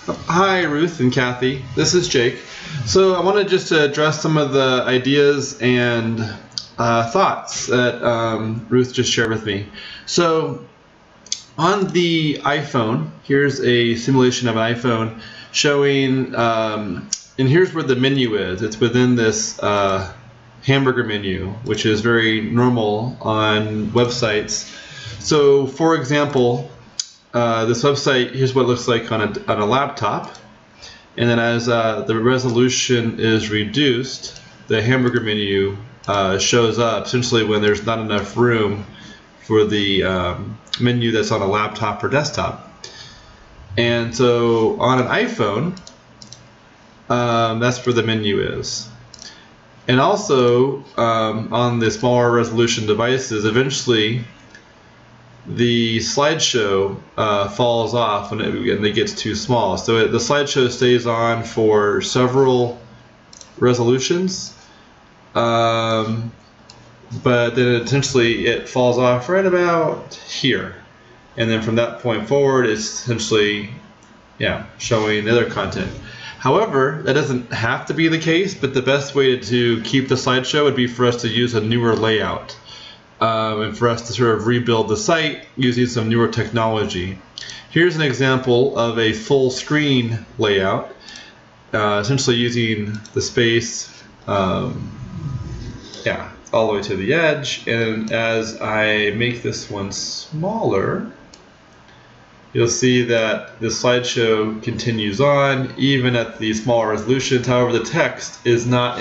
Hi, Ruth and Kathy. This is Jake. So I wanted just to address some of the ideas and thoughts that Ruth just shared with me. So on the iPhone, here's a simulation of an iPhone showing, and here's where the menu is. It's within this hamburger menu, which is very normal on websites. So for example, this website, here's what it looks like on a laptop, and then as the resolution is reduced, the hamburger menu shows up essentially when there's not enough room for the menu that's on a laptop or desktop. And so on an iPhone, that's where the menu is. And also on the smaller resolution devices, eventually the slideshow falls off when it gets too small. So the slideshow stays on for several resolutions, but then essentially it falls off right about here. And then from that point forward, it's essentially showing the other content. However, that doesn't have to be the case, but the best way to keep the slideshow would be for us to use a newer layout. And for us to sort of rebuild the site using some newer technology. Here's an example of a full screen layout, essentially using the space all the way to the edge. And as I make this one smaller, you'll see that the slideshow continues on even at the smaller resolutions. However, the text is not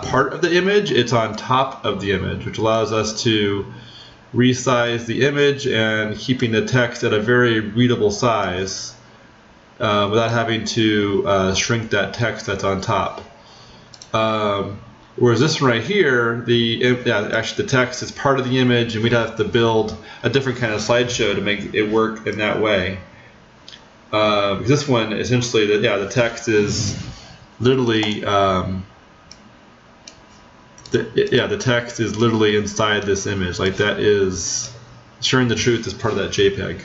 part of the image, it's on top of the image, which allows us to resize the image and keeping the text at a very readable size without having to shrink that text that's on top. Whereas this one right here, actually the text is part of the image, and we'd have to build a different kind of slideshow to make it work in that way. Because this one, essentially, the text is literally the text is literally inside this image. Like that is sharing the truth as part of that JPEG.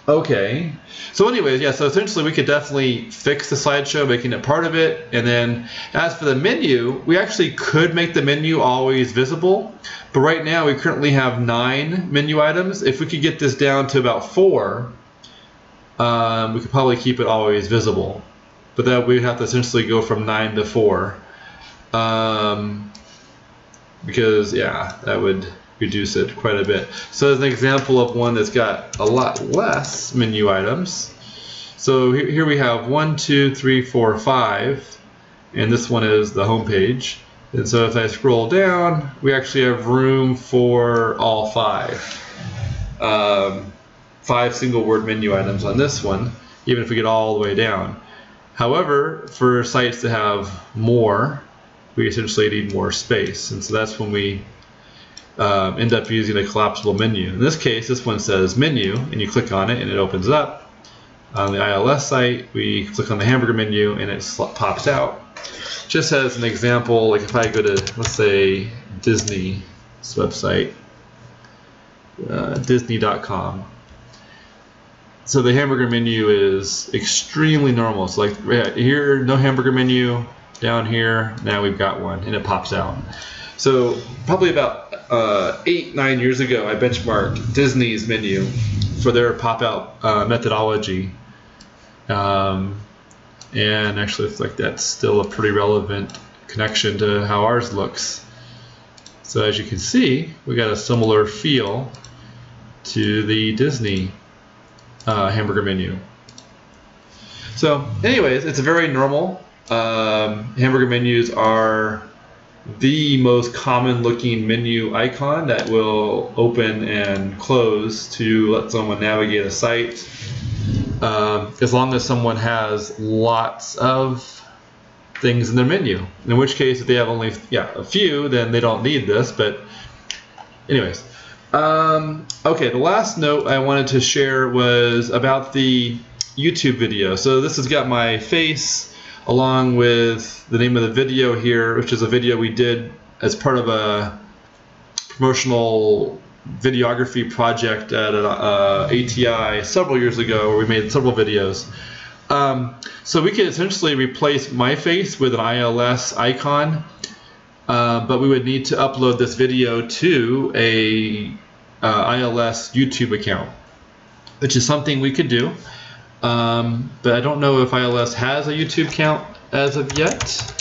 Okay. So anyways, so essentially we could definitely fix the slideshow, making it part of it. And then as for the menu, we actually could make the menu always visible. But right now we currently have 9 menu items. If we could get this down to about 4, we could probably keep it always visible. But that we'd have to essentially go from 9 to 4. Because that would reduce it quite a bit. So as an example of one that's got a lot less menu items. So here we have 1, 2, 3, 4, 5, and this one is the home page. And so if I scroll down, we actually have room for all 5. 5 single word menu items on this one, even if we get all the way down. However, for sites that have more, we essentially need more space. And so that's when we end up using a collapsible menu. In this case, this one says menu, and you click on it and it opens up. On the ILS site, we click on the hamburger menu and it pops out. Just as an example, like if I go to, let's say, Disney's website, Disney.com. So the hamburger menu is extremely normal. So like here, no hamburger menu. Down here, now we've got one, and it pops out. So probably about 8-9 years ago, I benchmarked Disney's menu for their pop-out methodology. And actually, it's like that's still a pretty relevant connection to how ours looks. So as you can see, we got a similar feel to the Disney hamburger menu. So anyways, it's a very normal. Hamburger menus are the most common looking menu icon that will open and close to let someone navigate a site. As long as someone has lots of things in their menu. In which case, if they have only a few, then they don't need this. But anyways, okay, the last note I wanted to share was about the YouTube video. So this has got my face along with the name of the video here, which is a video we did as part of a promotional videography project at ATI several years ago where we made several videos. So we could essentially replace my face with an ILS icon, but we would need to upload this video to a ILS YouTube account, which is something we could do. But I don't know if ILS has a YouTube account as of yet.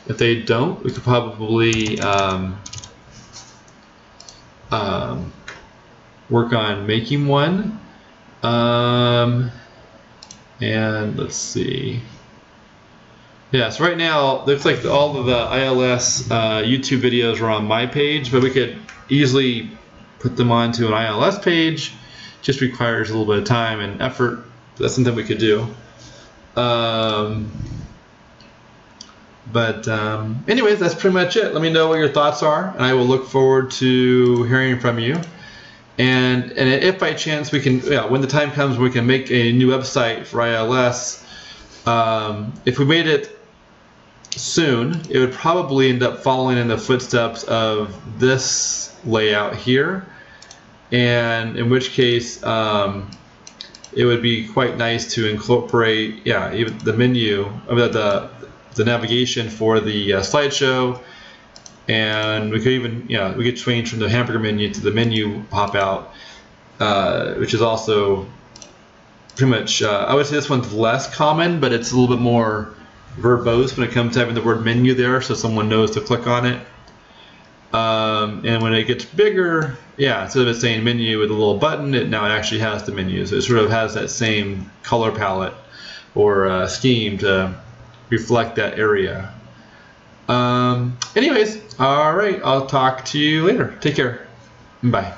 If they don't, we could probably work on making one. And let's see. Yeah, so right now it looks like all of the ILS YouTube videos are on my page, but we could easily put them onto an ILS page. Just requires a little bit of time and effort. That's something we could do. Anyways, that's pretty much it. Let me know what your thoughts are, and I will look forward to hearing from you. And if by chance we can, when the time comes, we can make a new website for ILS. If we made it soon, it would probably end up following in the footsteps of this layout here, and in which case it would be quite nice to incorporate, even the menu, the navigation for the slideshow. And we could even, we could change from the hamburger menu to the menu pop out, which is also pretty much, I would say this one's less common, but it's a little bit more verbose when it comes to having the word menu there, so someone knows to click on it. And when it gets bigger, instead of it saying menu with a little button, now it actually has the menu. So it sort of has that same color palette or scheme to reflect that area. Anyways, all right, I'll talk to you later. Take care. Bye.